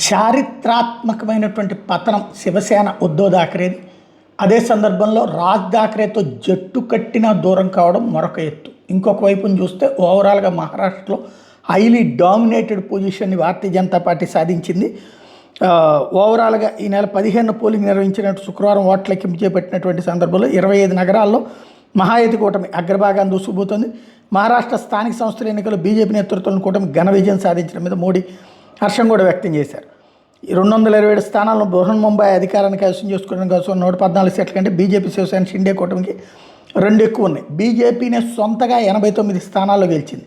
చారిత్రాత్మకమైనటువంటి పతనం శివసేన ఉద్ధవ్ థాకరేది. అదే సందర్భంలో రాజ్ థాకరేతో జట్టు కట్టిన దూరం కావడం మరొక ఎత్తు. ఇంకొక వైపును చూస్తే ఓవరాల్గా మహారాష్ట్రలో highly dominated పొజిషన్ని Bharatiya Janata party సాధించింది. ఓవరాల్గా ఈ నెల 15 పోలింగ్ నిర్వహించినట్టు శుక్రవారం ఓట్ల లెక్కింపు చేపట్టినటువంటి సందర్భంలో 25 నగరాల్లో మహాయుతి కూటమి అగ్రభాగాన్ని దూసుకుపోతుంది. మహారాష్ట్ర స్థానిక సంస్థల ఎన్నికల్లో బీజేపీ నేతృత్వంలో కూటమి ఘన విజయం సాధించడం మీద మోడీ హర్షం కూడా వ్యక్తం చేశారు. 227 స్థానాలను బృహన్ ముంబై అధికారాన్ని కైవసం చేసుకోవడం కోసం 114 సీట్ల కంటే బీజేపీ శివసేన షిండే కూటమికి 2 ఎక్కువ ఉన్నాయి. బీజేపీనే సొంతగా 89 స్థానాల్లో గెలిచింది.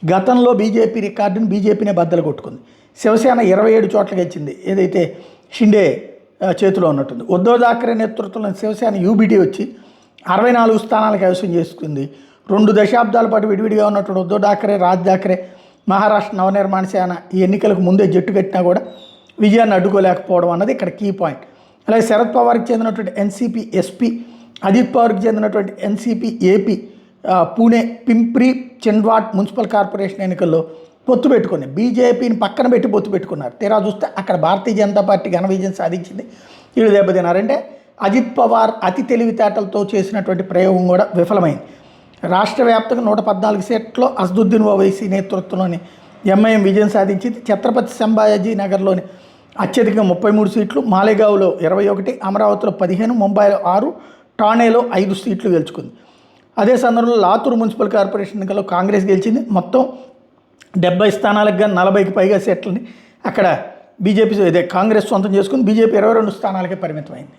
గతంలో బీజేపీ రికార్డును బీజేపీనే బద్దలు కొట్టుకుంది. శివసేన 27 చోట్ల గెలిచింది, ఏదైతే షిండే చేతిలో ఉన్నట్టుంది. ఉద్ధవ్ థాకరే నేతృత్వంలోని శివసేన యూబీటీ వచ్చి 64 స్థానాలు కైవసం చేసుకుంది. 2 దశాబ్దాల పాటు విడివిడిగా ఉన్నటువంటి ఉద్ధవ్ థాకరే, రాజ్ థాకరే మహారాష్ట్ర నవనిర్మాణ సేన ఈ ఎన్నికలకు ముందే జట్టు కట్టినా కూడా విజయాన్ని అడ్డుకోలేకపోవడం అన్నది ఇక్కడ కీ పాయింట్. అలాగే శరద్ పవార్కి చెందినటువంటి ఎన్సీపీ ఎస్పీ, అజిత్ పవార్కి చెందినటువంటి NCP AP Pune, Pimpri Chinchwad municipal corporation ఎన్నికల్లో పొత్తు పెట్టుకుని బీజేపీని పక్కన పెట్టి పొత్తు పెట్టుకున్నారు. తీరా చూస్తే అక్కడ భారతీయ జనతా పార్టీ ఘన విజయం సాధించింది. వీళ్ళు దెబ్బతిన్నారంటే అజిత్ పవార్ అతి తెలివితేటలతో చేసినటువంటి ప్రయోగం కూడా విఫలమైంది. రాష్ట్ర వ్యాప్తంగా 114 సీట్లలో అసదుద్దీన్ ఓవైసీ నేతృత్వంలోని ఎంఐఎం విజయం సాధించింది. ఛత్రపతి సంభాజీ నగర్లోని అత్యధికంగా 33 సీట్లు, మాలేగావ్లో 21, అమరావతిలో 15, ముంబైలో 6, ఠాణేలో 5 సీట్లు గెలుచుకుంది. అదే సందర్భంలో లాతూర్ మున్సిపల్ కార్పొరేషన్ ఎన్నికల్లో కాంగ్రెస్ గెలిచింది. మొత్తం 70 స్థానాలకు కానీ 40కి పైగా సీట్లని అక్కడ బీజేపీ కాంగ్రెస్ సొంతం చేసుకుంది. బీజేపీ 22 స్థానాలకే పరిమితమైంది.